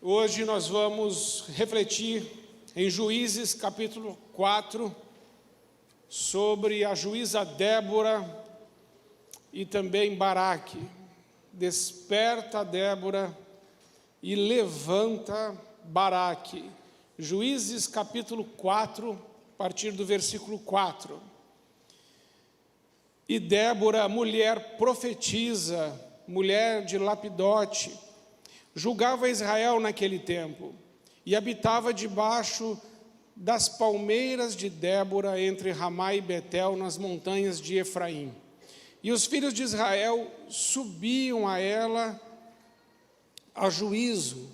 Hoje nós vamos refletir em Juízes capítulo 4, sobre a juíza Débora e também Baraque. Desperta Débora e levanta Baraque. Juízes capítulo 4, a partir do versículo 4. E Débora, mulher profetisa, mulher de Lapidote, julgava Israel naquele tempo, e habitava debaixo das palmeiras de Débora, entre Ramá e Betel, nas montanhas de Efraim. E os filhos de Israel subiam a ela a juízo,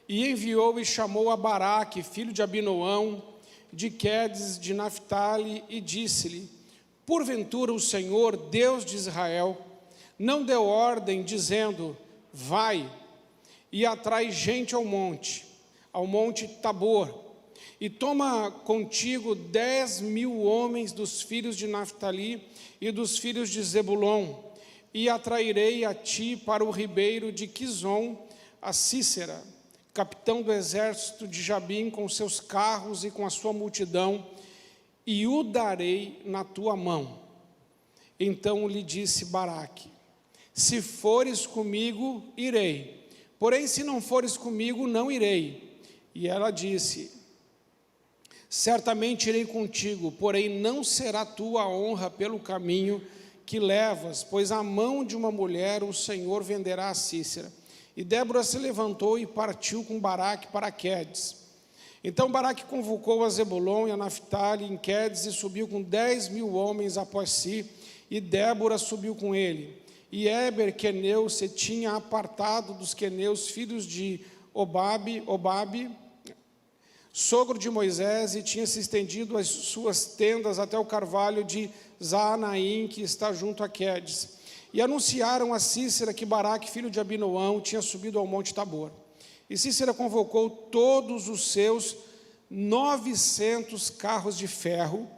e enviou e chamou a Baraque, filho de Abinoão, de Quedes de Naphtali, e disse-lhe: porventura o Senhor, Deus de Israel, não deu ordem, dizendo: vai e atrai gente ao monte Tabor, e toma contigo 10.000 homens dos filhos de Naphtali e dos filhos de Zebulon, e atrairei a ti para o ribeiro de Quizon a Sísera, capitão do exército de Jabim, com seus carros e com a sua multidão, e o darei na tua mão. Então lhe disse Baraque: se fores comigo, irei, porém se não fores comigo, não irei. E ela disse: certamente irei contigo, porém não será tua honra pelo caminho que levas, pois a mão de uma mulher o Senhor venderá a Sísera. E Débora se levantou e partiu com Baraque para Quedes. Então Baraque convocou a Zebulon e a Naphtali em Quedes, e subiu com 10.000 homens após si, e Débora subiu com ele. E Éber, queneu, se tinha apartado dos queneus, filhos de Obabe, sogro de Moisés, e tinha se estendido as suas tendas até o carvalho de Zaanaim, que está junto a Quedes. E anunciaram a Sísera que Baraque, filho de Abinoão, tinha subido ao monte Tabor. E Sísera convocou todos os seus 900 carros de ferro,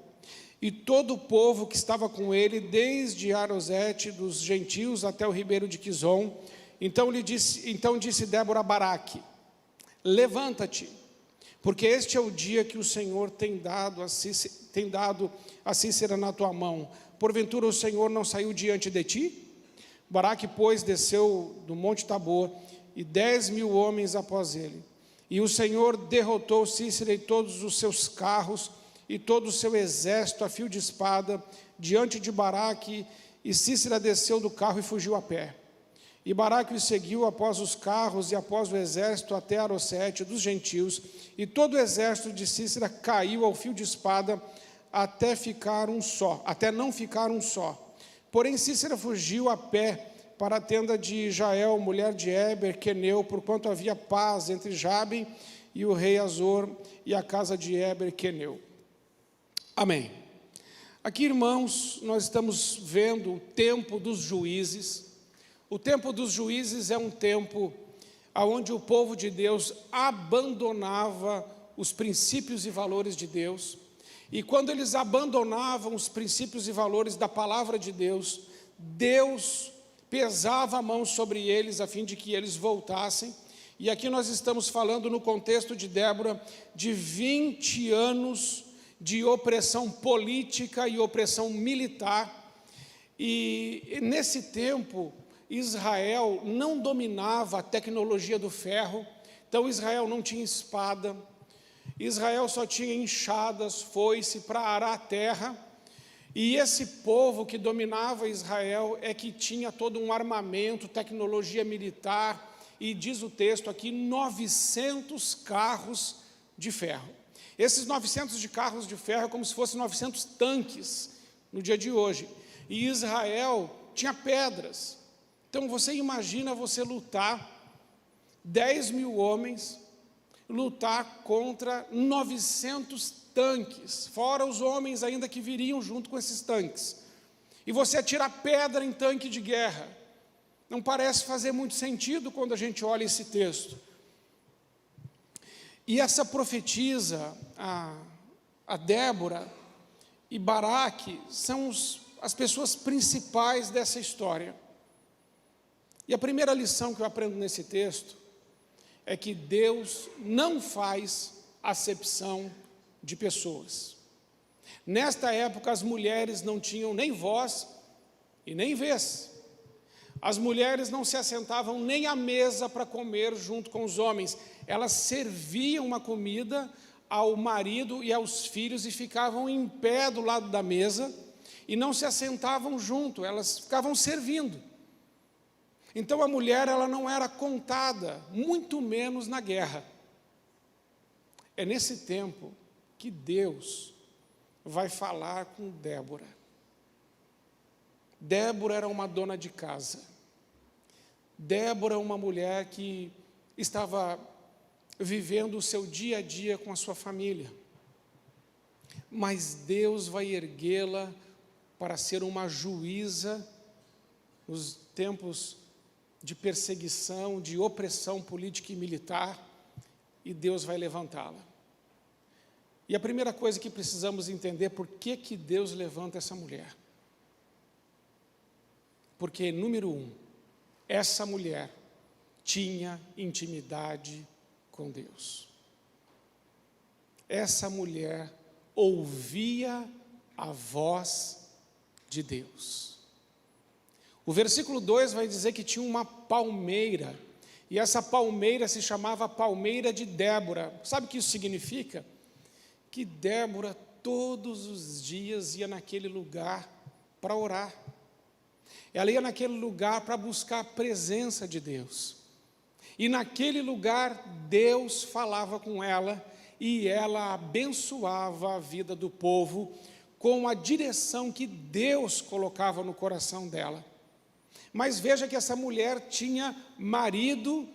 e todo o povo que estava com ele, desde Arosete dos gentios até o ribeiro de Quizon. Então disse Débora a Baraque: levanta-te, porque este é o dia que o Senhor tem dado a Sísera na tua mão. Porventura o Senhor não saiu diante de ti? Baraque, pois, desceu do monte Tabor, e 10.000 homens após ele. E o Senhor derrotou Sísera e todos os seus carros, e todo o seu exército a fio de espada, diante de Baraque, e Sísera desceu do carro e fugiu a pé. E Baraque o seguiu após os carros e após o exército até Arosete dos gentios, e todo o exército de Sísera caiu ao fio de espada até não ficar um só. Porém Sísera fugiu a pé para a tenda de Jael, mulher de Éber, queneu, porquanto havia paz entre Jabim e o rei Azor e a casa de Éber, queneu. Amém. Aqui, irmãos, nós estamos vendo o tempo dos juízes. O tempo dos juízes é um tempo onde o povo de Deus abandonava os princípios e valores de Deus. E quando eles abandonavam os princípios e valores da palavra de Deus, Deus pesava a mão sobre eles a fim de que eles voltassem. E aqui nós estamos falando, no contexto de Débora, de 20 anos de opressão política e opressão militar. E nesse tempo Israel não dominava a tecnologia do ferro, então Israel não tinha espada, Israel só tinha enxadas, foice para arar a terra. E esse povo que dominava Israel é que tinha todo um armamento, tecnologia militar, e diz o texto aqui, 900 carros de ferro. Esses 900 de carros de ferro é como se fossem 900 tanques no dia de hoje. E Israel tinha pedras. Então você imagina você lutar, 10.000 homens, lutar contra 900 tanques, fora os homens ainda que viriam junto com esses tanques. E você atira pedra em tanque de guerra. Não parece fazer muito sentido quando a gente olha esse texto. E essa profetisa, a Débora e Baraque, são as pessoas principais dessa história. E a primeira lição que eu aprendo nesse texto é que Deus não faz acepção de pessoas. Nesta época, as mulheres não tinham nem voz e nem vez. As mulheres não se assentavam nem à mesa para comer junto com os homens. Elas serviam uma comida ao marido e aos filhos e ficavam em pé do lado da mesa e não se assentavam junto, elas ficavam servindo. Então a mulher, ela não era contada, muito menos na guerra. É nesse tempo que Deus vai falar com Débora. Débora era uma dona de casa. Débora é uma mulher que estava vivendo o seu dia a dia com a sua família. Mas Deus vai erguê-la para ser uma juíza nos tempos de perseguição, de opressão política e militar, e Deus vai levantá-la. E a primeira coisa que precisamos entender, por que Deus levanta essa mulher? Porque, número 1, essa mulher tinha intimidade com Deus. Essa mulher ouvia a voz de Deus. O versículo 2 vai dizer que tinha uma palmeira, e essa palmeira se chamava palmeira de Débora. Sabe o que isso significa? Que Débora todos os dias ia naquele lugar para orar. Ela ia naquele lugar para buscar a presença de Deus. E naquele lugar Deus falava com ela e ela abençoava a vida do povo com a direção que Deus colocava no coração dela. Mas veja que essa mulher tinha marido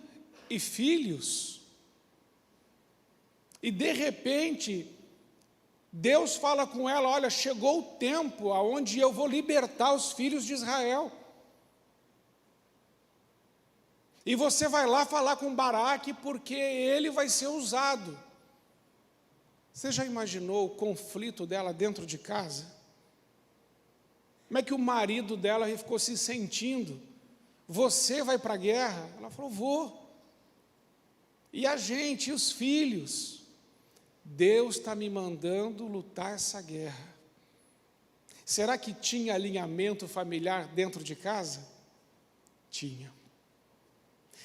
e filhos. E de repente, Deus fala com ela: olha, chegou o tempo onde eu vou libertar os filhos de Israel. E você vai lá falar com Baraque, porque ele vai ser usado. Você já imaginou o conflito dela dentro de casa? Como é que o marido dela ficou se sentindo? Você vai para a guerra? Ela falou: vou. E a gente, e os filhos? Deus está me mandando lutar essa guerra. Será que tinha alinhamento familiar dentro de casa? Tinha.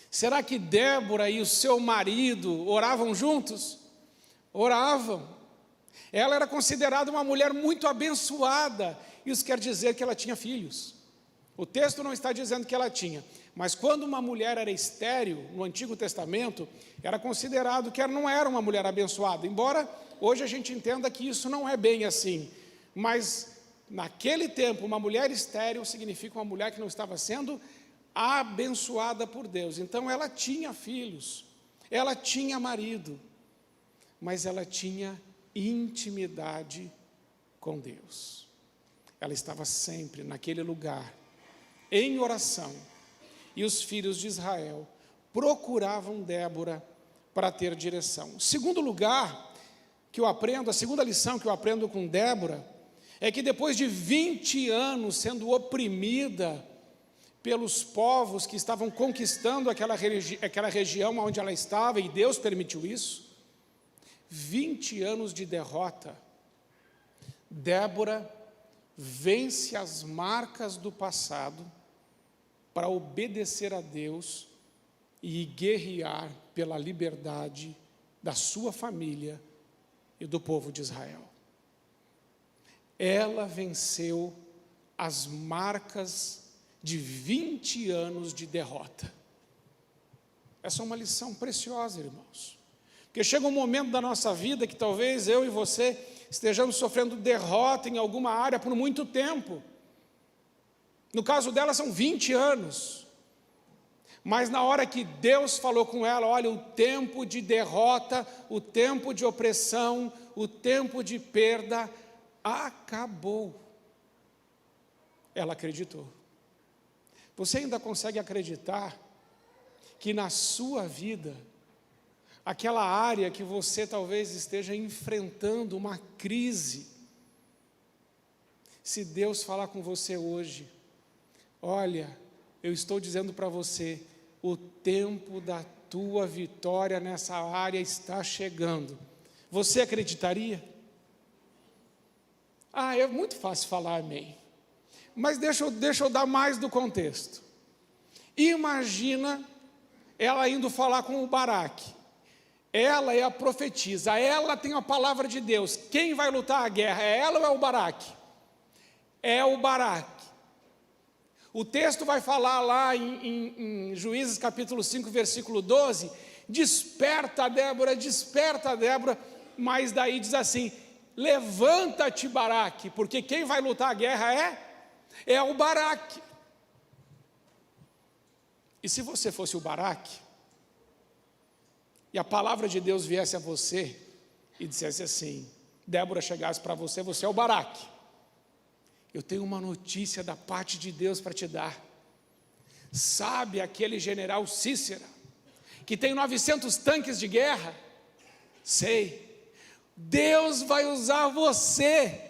Será que Débora e o seu marido oravam juntos? Oravam. Ela era considerada uma mulher muito abençoada. Isso quer dizer que ela tinha filhos. O texto não está dizendo que ela tinha, mas quando uma mulher era estéril, no Antigo Testamento, era considerado que ela não era uma mulher abençoada, embora hoje a gente entenda que isso não é bem assim, mas naquele tempo, uma mulher estéril significa uma mulher que não estava sendo abençoada por Deus. Então ela tinha filhos, ela tinha marido, mas ela tinha intimidade com Deus. Ela estava sempre naquele lugar, em oração, e os filhos de Israel procuravam Débora para ter direção. O segundo lugar que eu aprendo, a segunda lição que eu aprendo com Débora, é que depois de 20 anos sendo oprimida pelos povos que estavam conquistando aquela região onde ela estava, e Deus permitiu isso, 20 anos de derrota, Débora vence as marcas do passado para obedecer a Deus e guerrear pela liberdade da sua família e do povo de Israel. Ela venceu as marcas de 20 anos de derrota. Essa é uma lição preciosa, irmãos. Porque chega um momento da nossa vida que talvez eu e você estejamos sofrendo derrota em alguma área por muito tempo. No caso dela são 20 anos. Mas na hora que Deus falou com ela: olha, o tempo de derrota, o tempo de opressão, o tempo de perda acabou. Ela acreditou. Você ainda consegue acreditar que na sua vida, aquela área que você talvez esteja enfrentando uma crise, se Deus falar com você hoje: olha, eu estou dizendo para você, o tempo da tua vitória nessa área está chegando. Você acreditaria? É muito fácil falar amém. Mas deixa eu dar mais do contexto. Imagina ela indo falar com o Baraque. Ela é a profetisa, ela tem a palavra de Deus. Quem vai lutar a guerra, é ela ou é o Baraque? É o Baraque. O texto vai falar lá em Juízes capítulo 5, versículo 12, desperta Débora, mas daí diz assim, levanta-te, Baraque, porque quem vai lutar a guerra é o Baraque. E se você fosse o Baraque, e a palavra de Deus viesse a você, e dissesse assim, Débora chegasse para você, você é o Baraque, eu tenho uma notícia da parte de Deus para te dar. Sabe aquele general Cícera, que tem 900 tanques de guerra? Sei, Deus vai usar você.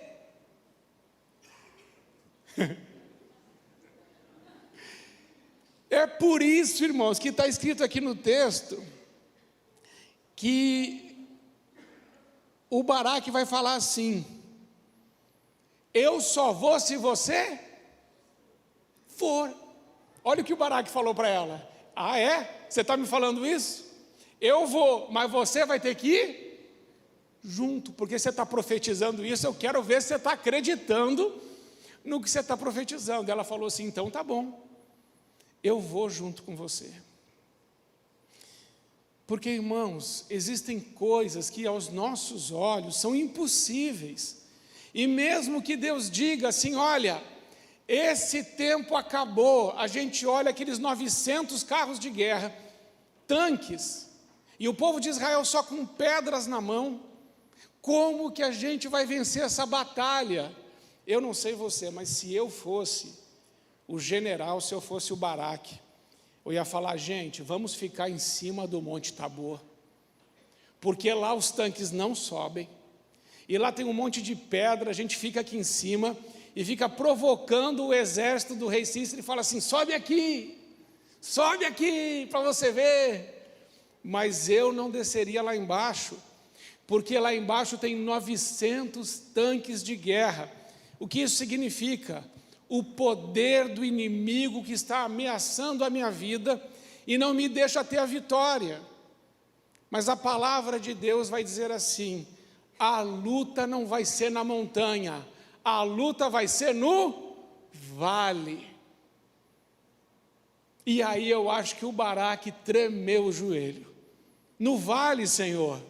É por isso, irmãos, que está escrito aqui no texto, que o Baraque vai falar assim, eu só vou se você for. Olha o que o Baraque falou para ela. Você está me falando isso? Eu vou, mas você vai ter que ir junto, porque você está profetizando isso, eu quero ver se você está acreditando no que você está profetizando. Ela falou assim, então tá bom, eu vou junto com você. Porque, irmãos, existem coisas que aos nossos olhos são impossíveis. E mesmo que Deus diga assim, olha, esse tempo acabou, a gente olha aqueles 900 carros de guerra, tanques, e o povo de Israel só com pedras na mão, como que a gente vai vencer essa batalha? Eu não sei você, mas se eu fosse o general, se eu fosse o Baraque, eu ia falar, gente, vamos ficar em cima do Monte Tabor, porque lá os tanques não sobem, e lá tem um monte de pedra, a gente fica aqui em cima, e fica provocando o exército do rei Cícera, e fala assim, sobe aqui para você ver, mas eu não desceria lá embaixo, porque lá embaixo tem 900 tanques de guerra. O que isso significa? O poder do inimigo que está ameaçando a minha vida e não me deixa ter a vitória. Mas a palavra de Deus vai dizer assim, a luta não vai ser na montanha, a luta vai ser no vale. E aí eu acho que o Baraque tremeu o joelho. No vale, Senhor,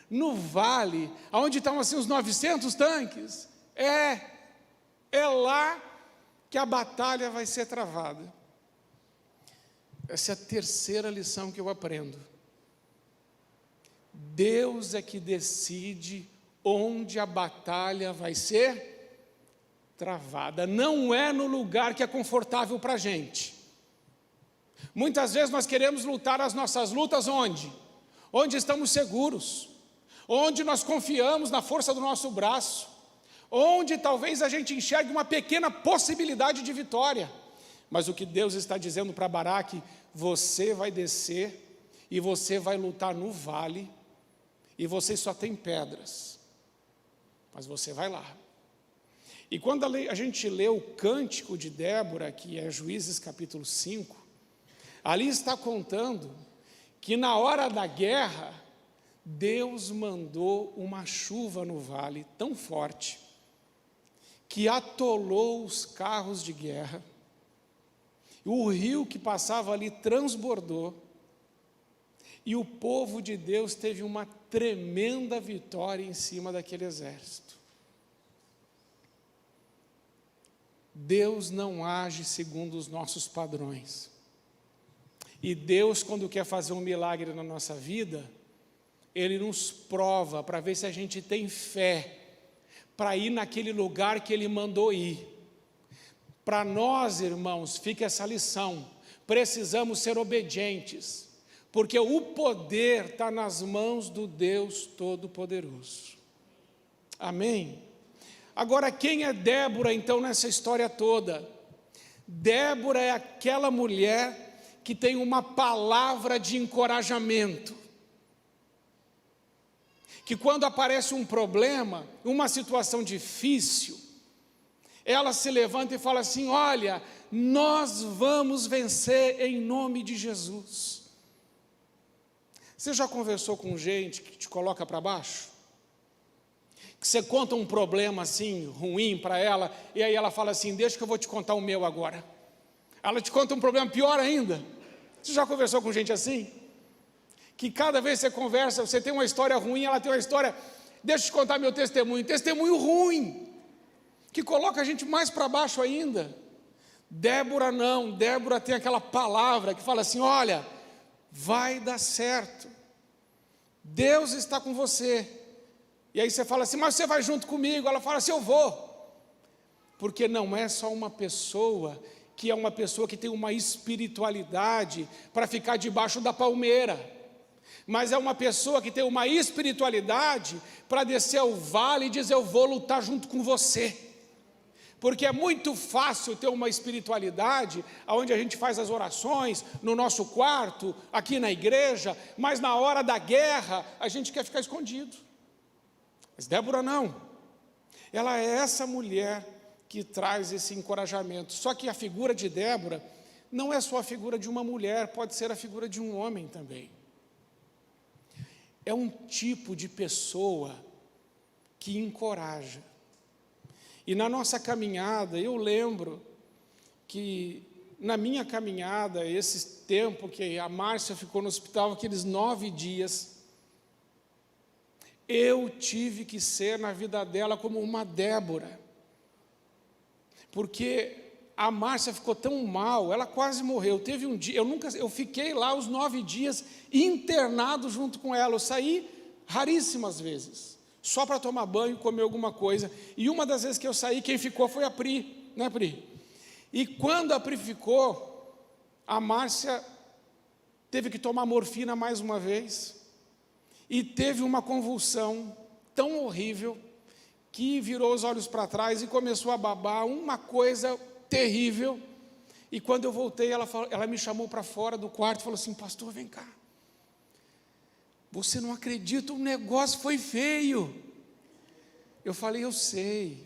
no vale, onde estão assim os 900 tanques, é lá que a batalha vai ser travada. Essa é a terceira lição que eu aprendo. Deus é que decide onde a batalha vai ser travada. Não é no lugar que é confortável para a gente. Muitas vezes nós queremos lutar as nossas lutas onde? Onde estamos seguros, onde nós confiamos na força do nosso braço, onde talvez a gente enxergue uma pequena possibilidade de vitória. Mas o que Deus está dizendo para Baraque, você vai descer e você vai lutar no vale, e você só tem pedras, mas você vai lá. E quando a gente lê o cântico de Débora, que é Juízes capítulo 5, ali está contando que na hora da guerra, Deus mandou uma chuva no vale tão forte, que atolou os carros de guerra, o rio que passava ali transbordou, e o povo de Deus teve uma tremenda vitória em cima daquele exército. Deus não age segundo os nossos padrões. E Deus, quando quer fazer um milagre na nossa vida, Ele nos prova para ver se a gente tem fé para ir naquele lugar que Ele mandou ir. Para nós, irmãos, fica essa lição, precisamos ser obedientes, porque o poder está nas mãos do Deus Todo-Poderoso. Amém? Agora, quem é Débora, então, nessa história toda? Débora é aquela mulher que tem uma palavra de encorajamento. Que quando aparece um problema, uma situação difícil, ela se levanta e fala assim: olha, nós vamos vencer em nome de Jesus. Você já conversou com gente que te coloca para baixo? Que você conta um problema assim, ruim para ela, e aí ela fala assim: deixa que eu vou te contar o meu agora. Ela te conta um problema pior ainda. Você já conversou com gente assim? Que cada vez que você conversa, você tem uma história ruim, ela tem uma história, deixa eu te contar meu testemunho ruim, que coloca a gente mais para baixo ainda. Débora não, Débora tem aquela palavra que fala assim: olha, vai dar certo, Deus está com você. E aí você fala assim: mas você vai junto comigo? Ela fala assim: eu vou. Porque não é só uma pessoa que é uma pessoa que tem uma espiritualidade para ficar debaixo da palmeira, mas é uma pessoa que tem uma espiritualidade para descer ao vale e dizer: eu vou lutar junto com você. Porque é muito fácil ter uma espiritualidade onde a gente faz as orações no nosso quarto, aqui na igreja, mas na hora da guerra a gente quer ficar escondido. Mas Débora não, ela é essa mulher que traz esse encorajamento. Só que a figura de Débora não é só a figura de uma mulher, pode ser a figura de um homem também. É um tipo de pessoa que encoraja. E na nossa caminhada, eu lembro que na minha caminhada, esse tempo que a Márcia ficou no hospital, aqueles 9 dias, eu tive que ser na vida dela como uma Débora, porque a Márcia ficou tão mal, ela quase morreu. Teve um dia, eu fiquei lá os 9 dias internado junto com ela. Eu saí raríssimas vezes, só para tomar banho, comer alguma coisa. E uma das vezes que eu saí, quem ficou foi a Pri, né, Pri? E quando a Pri ficou, a Márcia teve que tomar morfina mais uma vez, e teve uma convulsão tão horrível, que virou os olhos para trás e começou a babar, uma coisa terrível. E quando eu voltei, ela me chamou para fora do quarto e falou assim: pastor, vem cá, você não acredita, o negócio foi feio. Eu falei: eu sei.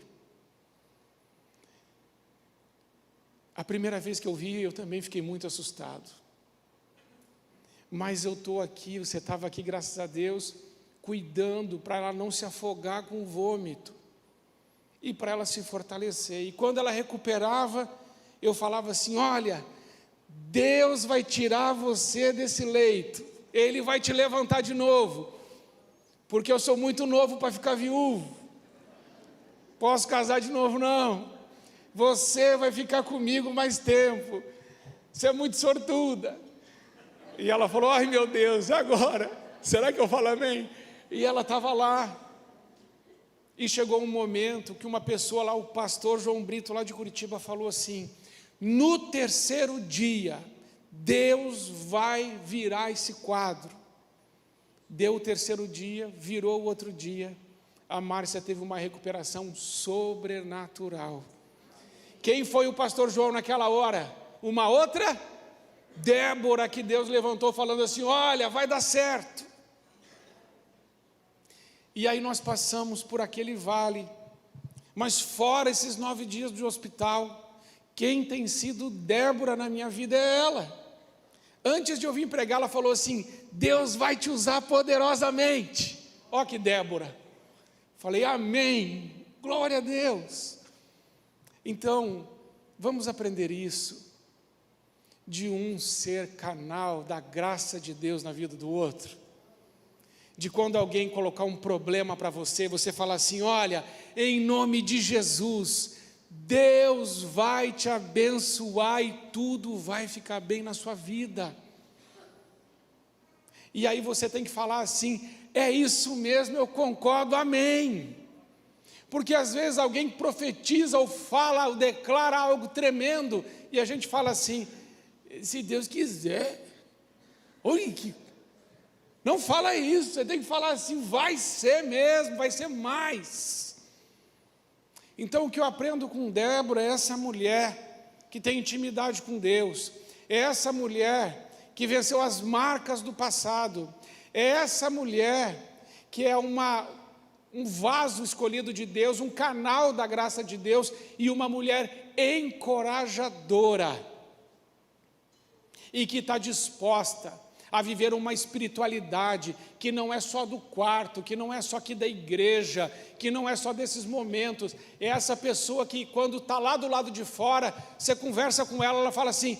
A primeira vez que eu vi, eu também fiquei muito assustado. Mas eu estou aqui, você estava aqui, graças a Deus, cuidando para ela não se afogar com o vômito e para ela se fortalecer. E quando ela recuperava, eu falava assim: olha, Deus vai tirar você desse leito, Ele vai te levantar de novo, porque eu sou muito novo para ficar viúvo, posso casar de novo não, você vai ficar comigo mais tempo, você é muito sortuda. E ela falou: ai meu Deus, e agora? Será que eu falo amém? E ela estava lá, e chegou um momento que uma pessoa lá, o pastor João Brito lá de Curitiba, falou assim: no 3º dia, Deus vai virar esse quadro. Deu o 3º dia, virou o outro dia, a Márcia teve uma recuperação sobrenatural. Quem foi o pastor João naquela hora? Uma outra Débora que Deus levantou falando assim: olha, vai dar certo. E aí nós passamos por aquele vale, mas fora esses 9 dias de hospital, quem tem sido Débora na minha vida é ela. Antes de eu vir pregar, ela falou assim: Deus vai te usar poderosamente. Ó que Débora. Falei: amém, glória a Deus. Então, vamos aprender isso, de um ser canal da graça de Deus na vida do outro. De quando alguém colocar um problema para você, você fala assim: olha, em nome de Jesus, Deus vai te abençoar e tudo vai ficar bem na sua vida. E aí você tem que falar assim: é isso mesmo, eu concordo, amém. Porque às vezes alguém profetiza ou fala ou declara algo tremendo, e a gente fala assim: se Deus quiser. Oi, não fala isso, você tem que falar assim: vai ser mesmo, vai ser mais. Então o que eu aprendo com Débora é essa mulher que tem intimidade com Deus, é essa mulher que venceu as marcas do passado, é essa mulher que é um vaso escolhido de Deus, um canal da graça de Deus e uma mulher encorajadora e que está disposta a viver uma espiritualidade que não é só do quarto, que não é só aqui da igreja, que não é só desses momentos. É essa pessoa que quando está lá do lado de fora, você conversa com ela, ela fala assim: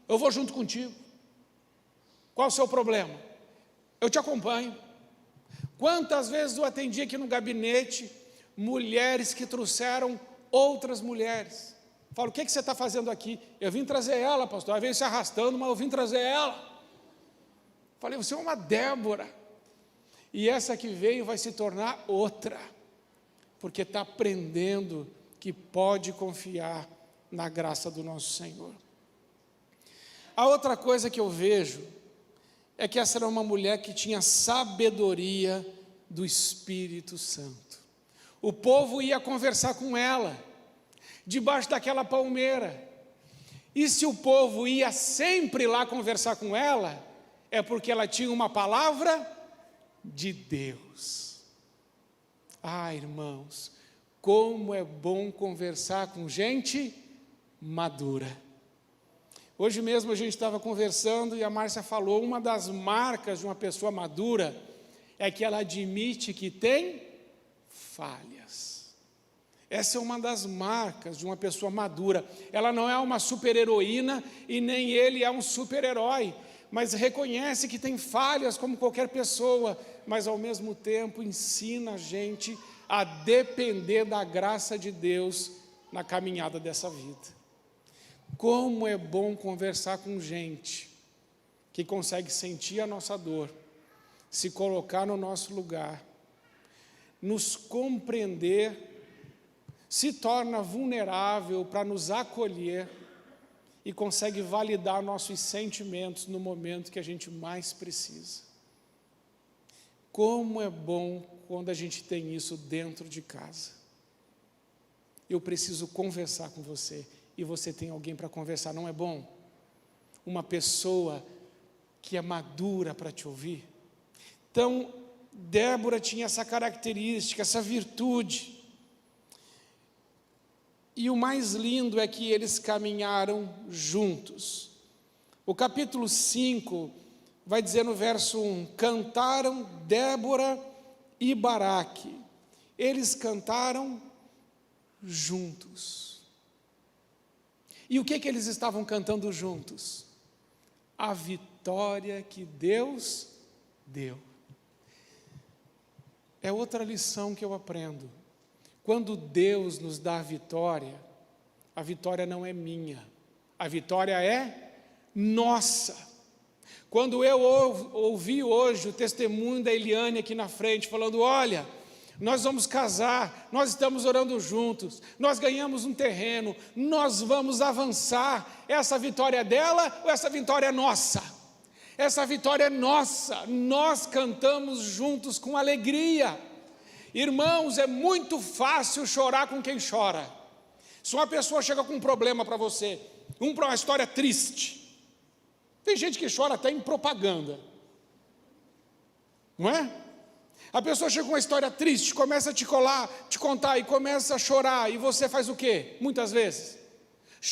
eu vou junto contigo. Qual o seu problema? Eu te acompanho. Quantas vezes eu atendi aqui no gabinete mulheres que trouxeram outras mulheres. Falo: o que você está fazendo aqui? Eu vim trazer ela, pastor. Ela veio se arrastando, mas eu vim trazer ela. Falei: você é uma Débora. E essa que veio vai se tornar outra, porque está aprendendo que pode confiar na graça do nosso Senhor. A outra coisa que eu vejo é que essa era uma mulher que tinha sabedoria do Espírito Santo. O povo ia conversar com ela, debaixo daquela palmeira. E se o povo ia sempre lá conversar com ela, é porque ela tinha uma palavra de Deus. Ah, irmãos, como é bom conversar com gente madura. Hoje mesmo a gente estava conversando e a Márcia falou, uma das marcas de uma pessoa madura é que ela admite que tem falhas. Essa é uma das marcas de uma pessoa madura. Ela não é uma super-heroína e nem ele é um super-herói, mas reconhece que tem falhas como qualquer pessoa, mas ao mesmo tempo ensina a gente a depender da graça de Deus na caminhada dessa vida. Como é bom conversar com gente que consegue sentir a nossa dor, se colocar no nosso lugar, nos compreender, se torna vulnerável para nos acolher e consegue validar nossos sentimentos no momento que a gente mais precisa. Como é bom quando a gente tem isso dentro de casa. Eu preciso conversar com você e você tem alguém para conversar, não é bom? Uma pessoa que é madura para te ouvir. Então, Débora tinha essa característica, essa virtude. E o mais lindo é que eles caminharam juntos. O capítulo 5 vai dizer no verso 1, cantaram Débora e Baraque. Eles cantaram juntos. E o que eles estavam cantando juntos? A vitória que Deus deu. É outra lição que eu aprendo. Quando Deus nos dá a vitória não é minha, a vitória é nossa. Quando eu ouvi hoje o testemunho da Eliane aqui na frente, falando: olha, nós vamos casar, nós estamos orando juntos, nós ganhamos um terreno, nós vamos avançar, essa vitória é dela ou essa vitória é nossa? Essa vitória é nossa, nós cantamos juntos com alegria. Irmãos, é muito fácil chorar com quem chora. Se uma pessoa chega com um problema para você, uma história triste, tem gente que chora até em propaganda, não é? A pessoa chega com uma história triste, começa a te contar e começa a chorar, e você faz o quê? Muitas vezes,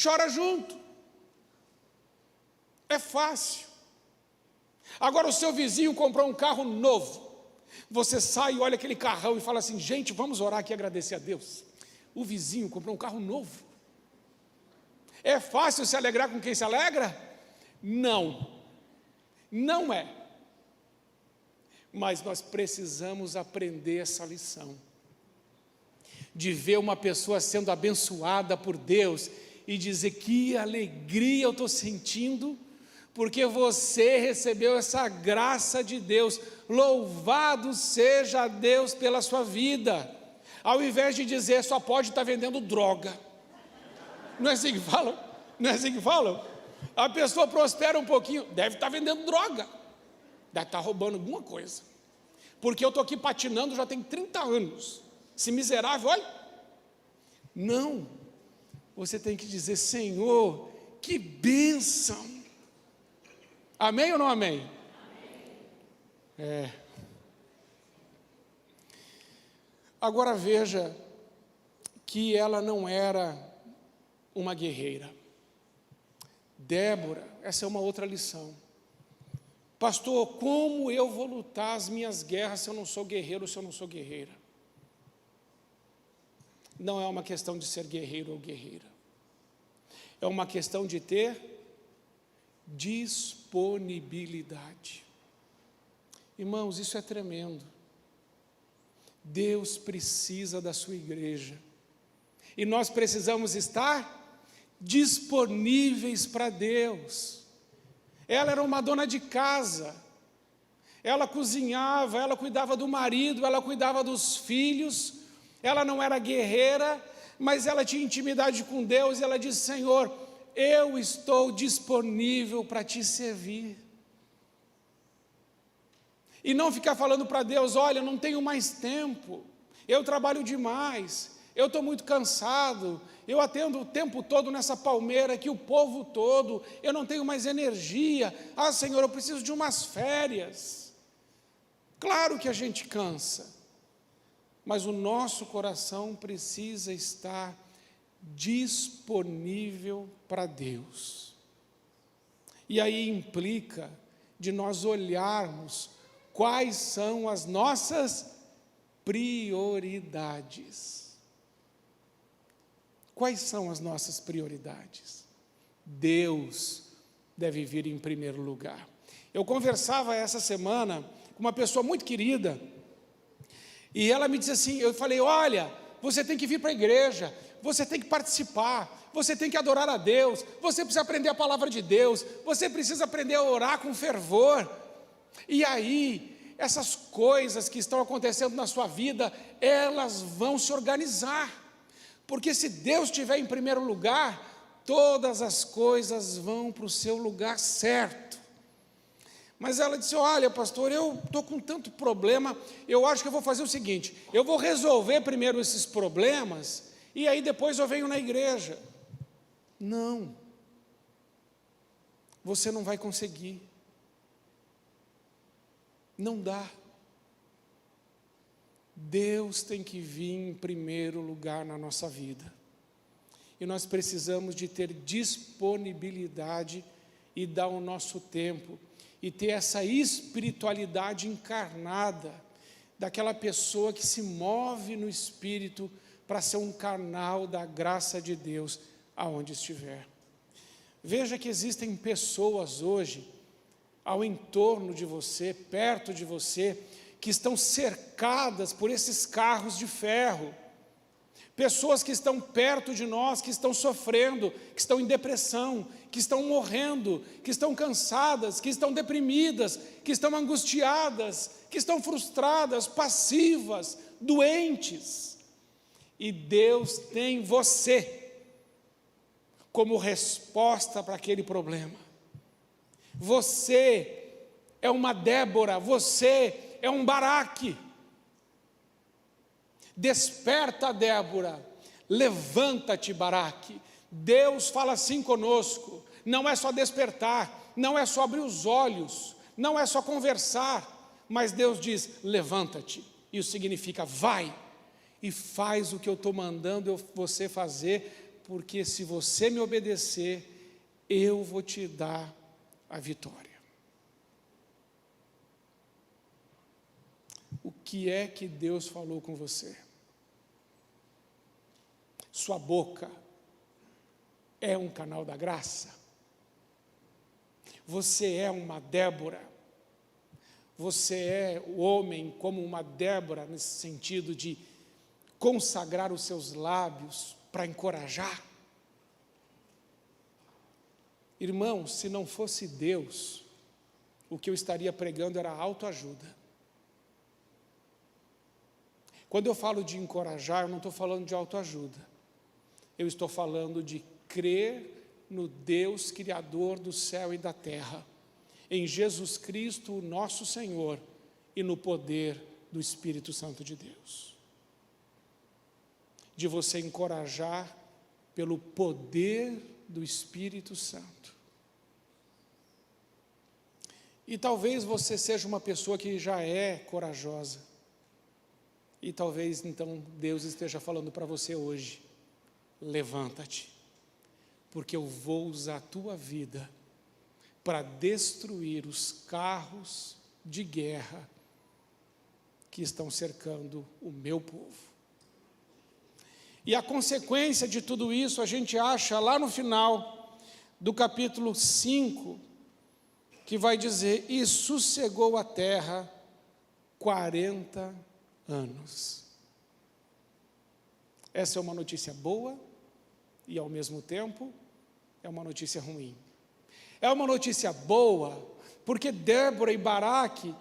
chora junto. É fácil. Agora o seu vizinho comprou um carro novo, você sai e olha aquele carrão e fala assim: gente, vamos orar aqui e agradecer a Deus. O vizinho comprou um carro novo. É fácil se alegrar com quem se alegra? Não, não é. Mas nós precisamos aprender essa lição, de ver uma pessoa sendo abençoada por Deus e dizer: que alegria eu estou sentindo, porque você recebeu essa graça de Deus, louvado seja Deus pela sua vida, ao invés de dizer: só pode estar vendendo droga. Não é assim que falam? Não é assim que falam? A pessoa prospera um pouquinho, deve estar vendendo droga, deve estar roubando alguma coisa, porque eu estou aqui patinando já tem 30 anos, esse miserável, olha. Não, você tem que dizer: Senhor, que bênção, Amém ou não amém? É. Agora veja que ela não era uma guerreira. Débora, essa é uma outra lição. Pastor, como eu vou lutar as minhas guerras se eu não sou guerreiro, se eu não sou guerreira? Não é uma questão de ser guerreiro ou guerreira. É uma questão de ter disponibilidade. Irmãos, isso é tremendo. Deus precisa da sua igreja. E nós precisamos estar disponíveis para Deus. Ela era uma dona de casa. Ela cozinhava, ela cuidava do marido, ela cuidava dos filhos. Ela não era guerreira, mas ela tinha intimidade com Deus. E ela disse: Senhor, eu estou disponível para te servir. E não ficar falando para Deus: olha, eu não tenho mais tempo, eu trabalho demais, eu estou muito cansado, eu atendo o tempo todo nessa palmeira aqui, o povo todo, eu não tenho mais energia. Ah, Senhor, eu preciso de umas férias. Claro que a gente cansa, mas o nosso coração precisa estar disponível para Deus. E aí implica de nós olharmos quais são as nossas prioridades. Quais são as nossas prioridades? Deus deve vir em primeiro lugar. Eu conversava essa semana com uma pessoa muito querida, e ela me disse assim, eu falei: olha, você tem que vir para a igreja, você tem que participar, você tem que adorar a Deus, você precisa aprender a palavra de Deus, você precisa aprender a orar com fervor. E aí, essas coisas que estão acontecendo na sua vida, elas vão se organizar, porque se Deus estiver em primeiro lugar, todas as coisas vão para o seu lugar certo. Mas ela disse: olha, pastor, eu estou com tanto problema, eu acho que eu vou fazer o seguinte, eu vou resolver primeiro esses problemas, e aí depois eu venho na igreja. Não, você não vai conseguir, não dá. Deus tem que vir em primeiro lugar na nossa vida, e nós precisamos de ter disponibilidade e dar o nosso tempo, e ter essa espiritualidade encarnada, daquela pessoa que se move no Espírito para ser um canal da graça de Deus aonde estiver. Veja que existem pessoas hoje, ao entorno de você, perto de você, que estão cercadas por esses carros de ferro, pessoas que estão perto de nós, que estão sofrendo, que estão em depressão, que estão morrendo, que estão cansadas, que estão deprimidas, que estão angustiadas, que estão frustradas, passivas, doentes. E Deus tem você como resposta para aquele problema. Você é uma Débora, você é um Baraque. Desperta, Débora, levanta-te, Baraque. Deus fala assim conosco, não é só despertar, não é só abrir os olhos, não é só conversar, mas Deus diz: levanta-te. Isso significa: vai e faz o que eu estou mandando você fazer, porque se você me obedecer, eu vou te dar a vitória. O que é que Deus falou com você? Sua boca é um canal da graça? Você é uma Débora? Você é o homem como uma Débora, nesse sentido de consagrar os seus lábios para encorajar? Irmão, se não fosse Deus, o que eu estaria pregando era autoajuda. Quando eu falo de encorajar, eu não estou falando de autoajuda. Eu estou falando de crer no Deus Criador do céu e da terra, em Jesus Cristo, o nosso Senhor, e no poder do Espírito Santo de Deus. De você encorajar pelo poder do Espírito Santo. E talvez você seja uma pessoa que já é corajosa. E talvez então Deus esteja falando para você hoje: levanta-te, porque eu vou usar a tua vida para destruir os carros de guerra que estão cercando o meu povo. E a consequência de tudo isso a gente acha lá no final do capítulo 5, que vai dizer: e sossegou a terra 40 anos. Essa é uma notícia boa e ao mesmo tempo é uma notícia ruim. É uma notícia boa porque Débora e Baraque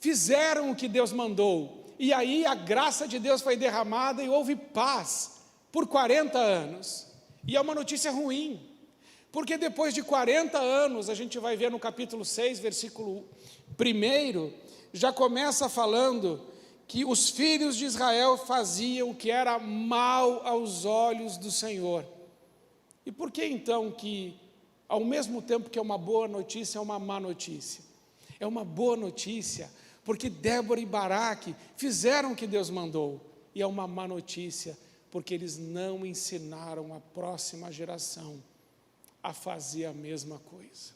fizeram o que Deus mandou, e aí a graça de Deus foi derramada e houve paz por 40 anos. E é uma notícia ruim, porque depois de 40 anos, a gente vai ver no capítulo 6, versículo 1, já começa falando que os filhos de Israel faziam o que era mal aos olhos do Senhor. E por que então que, ao mesmo tempo que é uma boa notícia, é uma má notícia? É uma boa notícia porque Débora e Baraque fizeram o que Deus mandou, e é uma má notícia porque eles não ensinaram a próxima geração a fazer a mesma coisa.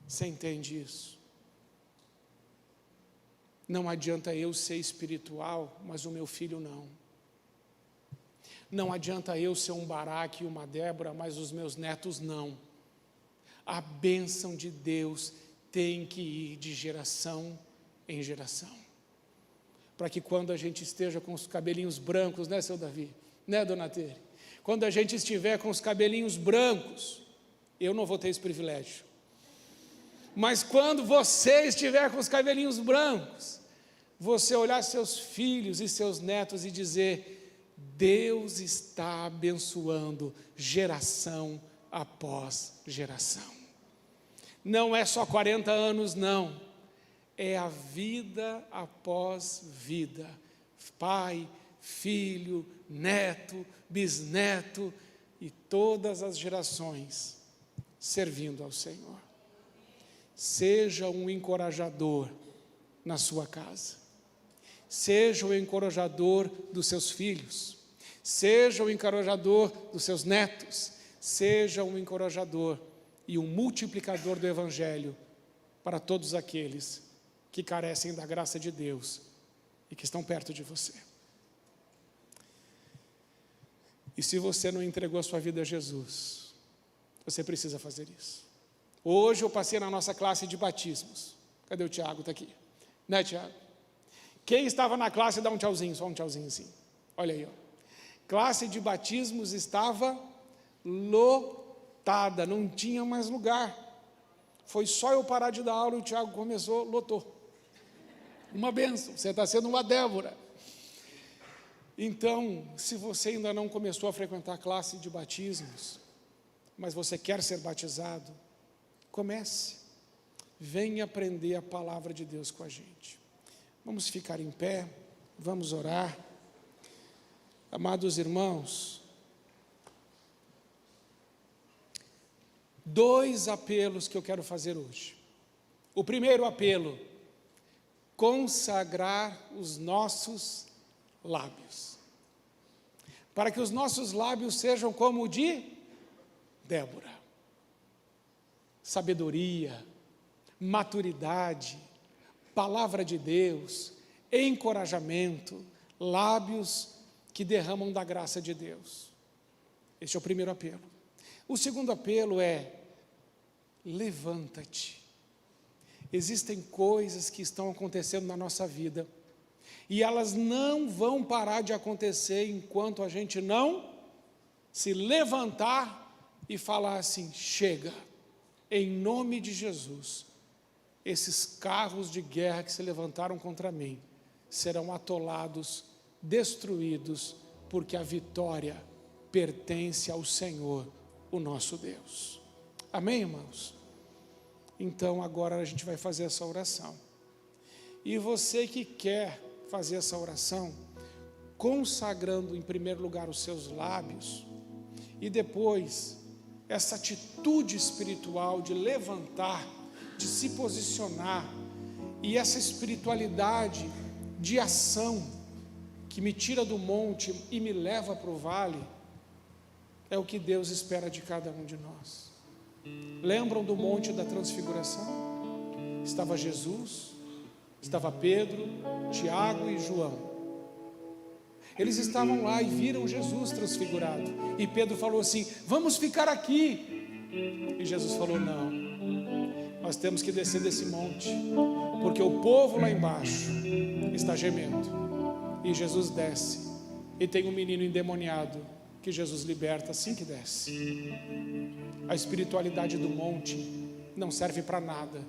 Você entende isso? Não adianta eu ser espiritual, mas o meu filho não. Não adianta eu ser um Baraque e uma Débora, mas os meus netos não. A bênção de Deus tem que ir de geração em geração, para que quando a gente esteja com os cabelinhos brancos, né, seu Davi? Né, dona Tere? Quando a gente estiver com os cabelinhos brancos, eu não vou ter esse privilégio, mas quando você estiver com os cabelinhos brancos, você olhar seus filhos e seus netos e dizer: Deus está abençoando geração após geração. Não é só 40 anos, não. É a vida após vida. Pai, filho, neto, bisneto e todas as gerações servindo ao Senhor. Seja um encorajador na sua casa. Seja o encorajador dos seus filhos. Seja o encorajador dos seus netos. Seja um encorajador e um multiplicador do Evangelho para todos aqueles que carecem da graça de Deus e que estão perto de você. E se você não entregou a sua vida a Jesus, você precisa fazer isso. Hoje eu passei na nossa classe de batismos. Cadê o Tiago? Está aqui. Né, Tiago? Quem estava na classe, dá um tchauzinho, só um tchauzinho assim. Olha aí, ó. Classe de batismos estava lotada, não tinha mais lugar. Foi só eu parar de dar aula e o Tiago começou, lotou. Uma bênção, você está sendo uma Débora. Então, se você ainda não começou a frequentar a classe de batismos, mas você quer ser batizado, comece. Venha aprender a palavra de Deus com a gente. Vamos ficar em pé, vamos orar. Amados irmãos, 2 apelos que eu quero fazer hoje. O primeiro apelo: consagrar os nossos lábios, para que os nossos lábios sejam como o de Débora. Sabedoria, maturidade, palavra de Deus, encorajamento, lábios que derramam da graça de Deus. Este é o primeiro apelo. O segundo apelo é: levanta-te. Existem coisas que estão acontecendo na nossa vida e elas não vão parar de acontecer enquanto a gente não se levantar e falar assim: chega, em nome de Jesus, esses carros de guerra que se levantaram contra mim serão atolados, destruídos, porque a vitória pertence ao Senhor, o nosso Deus. Amém, irmãos? Então agora a gente vai fazer essa oração. E você que quer fazer essa oração, consagrando em primeiro lugar os seus lábios, e depois essa atitude espiritual de levantar de se posicionar, e essa espiritualidade de ação, que me tira do monte e me leva para o vale, é o que Deus espera de cada um de nós. Lembram do monte da transfiguração? Estava Jesus, estava Pedro, Tiago e João. Eles estavam lá e viram Jesus transfigurado, e Pedro falou assim: vamos ficar aqui. E Jesus falou: não, nós temos que descer desse monte, porque o povo lá embaixo está gemendo. E Jesus desce, e tem um menino endemoniado que Jesus liberta assim que desce. A espiritualidade do monte não serve para nada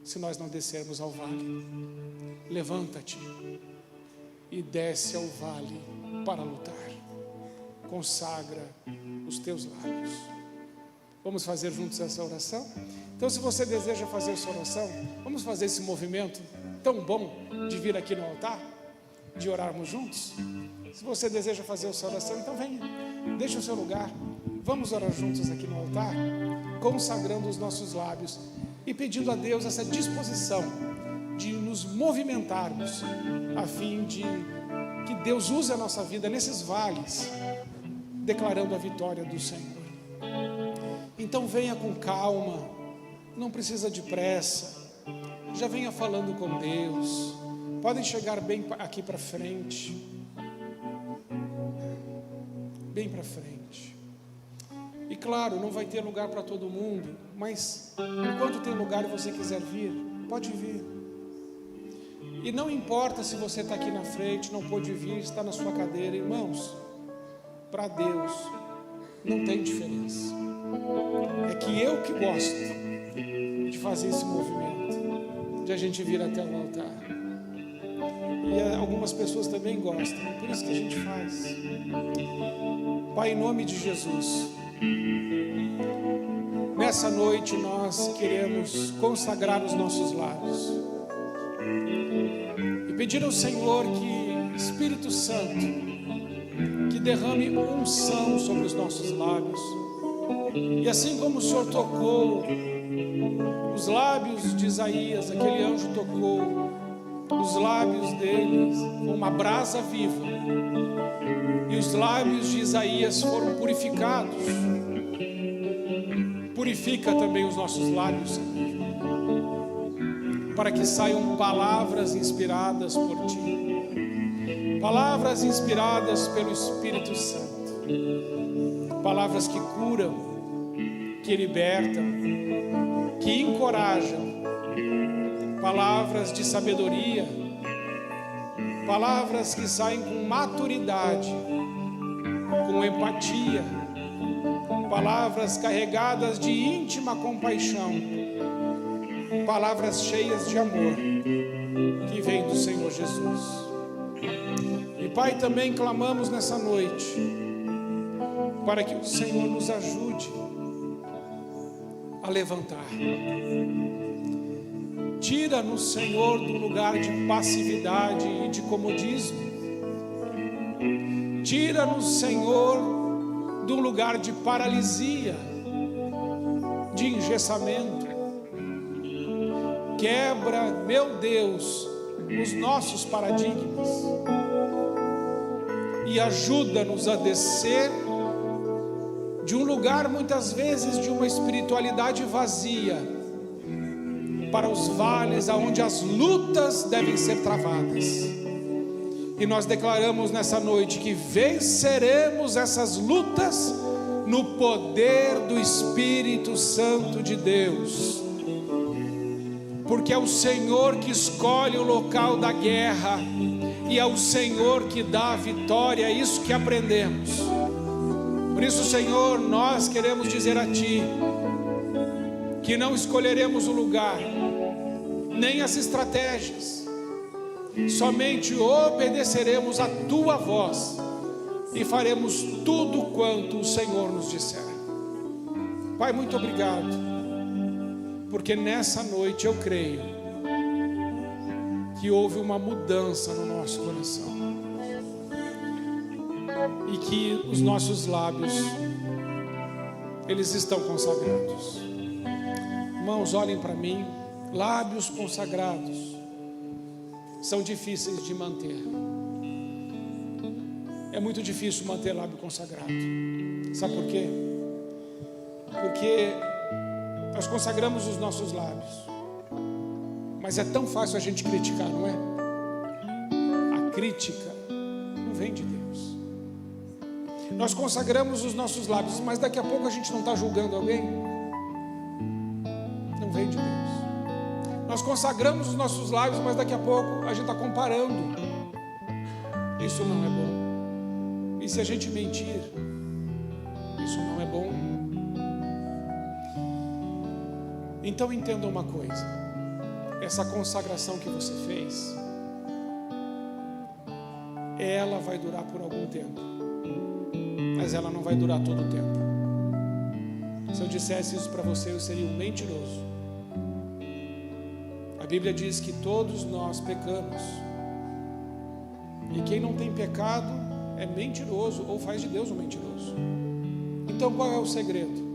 se nós não descermos ao vale. Levanta-te e desce ao vale para lutar. Consagra os teus lábios. Vamos fazer juntos essa oração? Então, se você deseja fazer essa oração, vamos fazer esse movimento tão bom de vir aqui no altar, de orarmos juntos. Se você deseja fazer essa oração, então venha, deixe o seu lugar, vamos orar juntos aqui no altar, consagrando os nossos lábios e pedindo a Deus essa disposição de nos movimentarmos, a fim de que Deus use a nossa vida nesses vales, declarando a vitória do Senhor. Então venha com calma, não precisa de pressa, já venha falando com Deus. Podem chegar bem aqui para frente, bem para frente. E claro, não vai ter lugar para todo mundo, mas enquanto tem lugar e você quiser vir, pode vir. E não importa se você está aqui na frente, não pôde vir, está na sua cadeira. Irmãos, para Deus não tem diferença. É que eu que gosto de fazer esse movimento, de a gente vir até o altar. E algumas pessoas também gostam, por isso que a gente faz. Pai, em nome de Jesus, nessa noite nós queremos consagrar os nossos lábios e pedir ao Senhor que, Espírito Santo, que derrame unção sobre os nossos lábios. E assim como o Senhor tocou os lábios de Isaías, aquele anjo tocou os lábios deles com uma brasa viva, e os lábios de Isaías foram purificados. Purifica também os nossos lábios, Senhor, para que saiam palavras inspiradas por Ti, palavras inspiradas pelo Espírito Santo, palavras que curam, que libertam, que encorajam, palavras de sabedoria, palavras que saem com maturidade, com empatia, palavras carregadas de íntima compaixão, palavras cheias de amor, que vem do Senhor Jesus. E Pai, também clamamos nessa noite, para que o Senhor nos ajude a levantar. Tira-nos, Senhor, do lugar de passividade e de comodismo. Tira-nos, Senhor, do lugar de paralisia, de engessamento. Quebra, meu Deus, os nossos paradigmas e ajuda-nos a descer de um lugar, muitas vezes, de uma espiritualidade vazia, para os vales aonde as lutas devem ser travadas. E nós declaramos nessa noite que venceremos essas lutas no poder do Espírito Santo de Deus, porque é o Senhor que escolhe o local da guerra e é o Senhor que dá a vitória. É isso que aprendemos. Por isso, Senhor, nós queremos dizer a Ti que não escolheremos o lugar, nem as estratégias, somente obedeceremos a Tua voz e faremos tudo quanto o Senhor nos disser. Pai, muito obrigado, porque nessa noite eu creio que houve uma mudança no nosso coração e que os nossos lábios, eles estão consagrados. Irmãos, olhem para mim. Lábios consagrados são difíceis de manter. É muito difícil manter lábio consagrado. Sabe por quê? Porque nós consagramos os nossos lábios, mas é tão fácil a gente criticar, não é? A crítica não vem de Deus. Nós consagramos os nossos lábios, mas daqui a pouco a gente não está julgando alguém. Não vem de Deus. Nós consagramos os nossos lábios, mas daqui a pouco a gente está comparando. Isso não é bom. E se a gente mentir, isso não é bom. Então entenda uma coisa: essa consagração que você fez, ela vai durar por algum tempo, mas ela não vai durar todo o tempo. Se eu dissesse isso para você, eu seria um mentiroso. A Bíblia diz que todos nós pecamos, e quem não tem pecado é mentiroso, ou faz de Deus um mentiroso. Então qual é o segredo?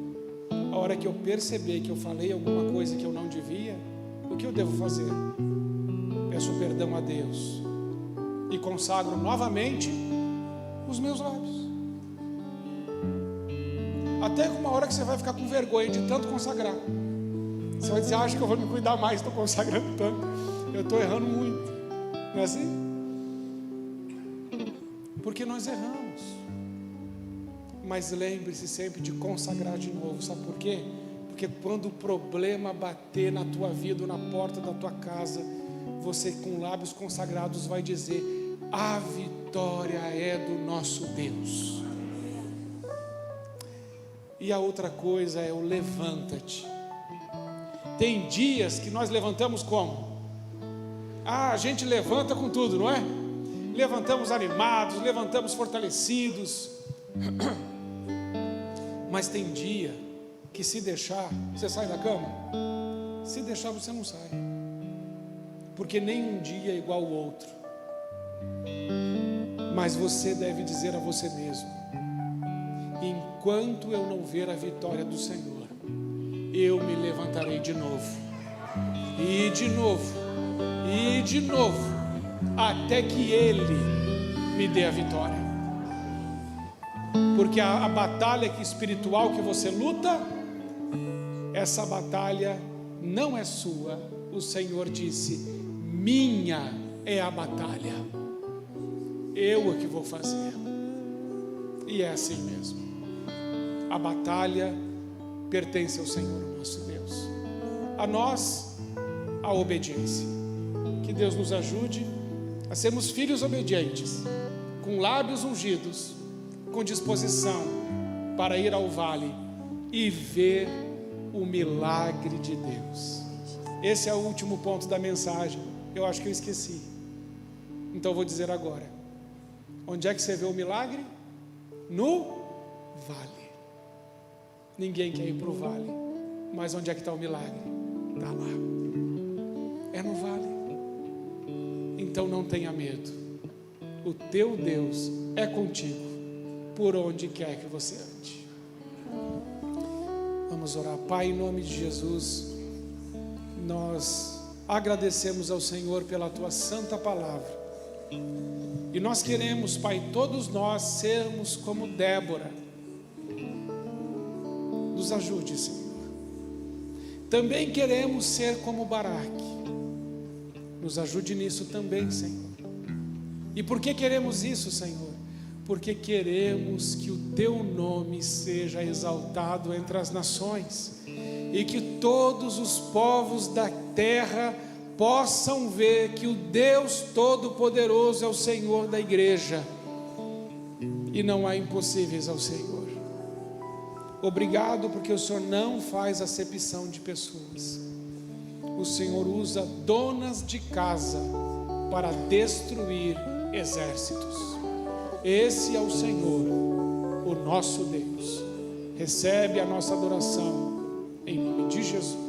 A hora que eu perceber que eu falei alguma coisa que eu não devia, o que eu devo fazer? Peço perdão a Deus e consagro novamente os meus lábios. Até uma hora que você vai ficar com vergonha de tanto consagrar. Você vai dizer: acho que eu vou me cuidar mais, estou consagrando tanto, eu estou errando muito. Não é assim? Porque nós erramos. Mas lembre-se sempre de consagrar de novo. Sabe por quê? Porque quando o problema bater na tua vida ou na porta da tua casa, você com lábios consagrados vai dizer: a vitória é do nosso Deus. E a outra coisa é o levanta-te. Tem dias que nós levantamos como? A gente levanta com tudo, não é? Levantamos animados, levantamos fortalecidos. Mas tem dia que, se deixar, você sai da cama. Se deixar, você não sai, porque nenhum dia é igual ao outro. Mas você deve dizer a você mesmo: enquanto eu não ver a vitória do Senhor, eu me levantarei de novo, e de novo, e de novo, até que Ele me dê a vitória. Porque a batalha espiritual que você luta, essa batalha não é sua. O Senhor disse: minha é a batalha, eu é que vou fazer. E é assim mesmo. A batalha pertence ao Senhor, nosso Deus. A nós, a obediência. Que Deus nos ajude a sermos filhos obedientes, com lábios ungidos, com disposição para ir ao vale e ver o milagre de Deus. Esse é o último ponto da mensagem. Eu acho que eu esqueci, então eu vou dizer agora. Onde é que você vê o milagre? No vale. Ninguém quer ir para o vale, mas onde é que está o milagre? Está lá, é no vale. Então não tenha medo, o teu Deus é contigo por onde quer que você ande. Vamos orar. Pai, em nome de Jesus, nós agradecemos ao Senhor pela tua santa palavra, e nós queremos, Pai, todos nós sermos como Débora. Nos ajude, Senhor. Também queremos ser como Baraque. Nos ajude nisso também, Senhor. E por que queremos isso, Senhor? Porque queremos que o teu nome seja exaltado entre as nações, e que todos os povos da terra possam ver que o Deus Todo-Poderoso é o Senhor da igreja, e não há impossíveis ao Senhor. Obrigado, porque o Senhor não faz acepção de pessoas. O Senhor usa donas de casa para destruir exércitos. Esse é o Senhor, o nosso Deus. Recebe a nossa adoração, em nome de Jesus.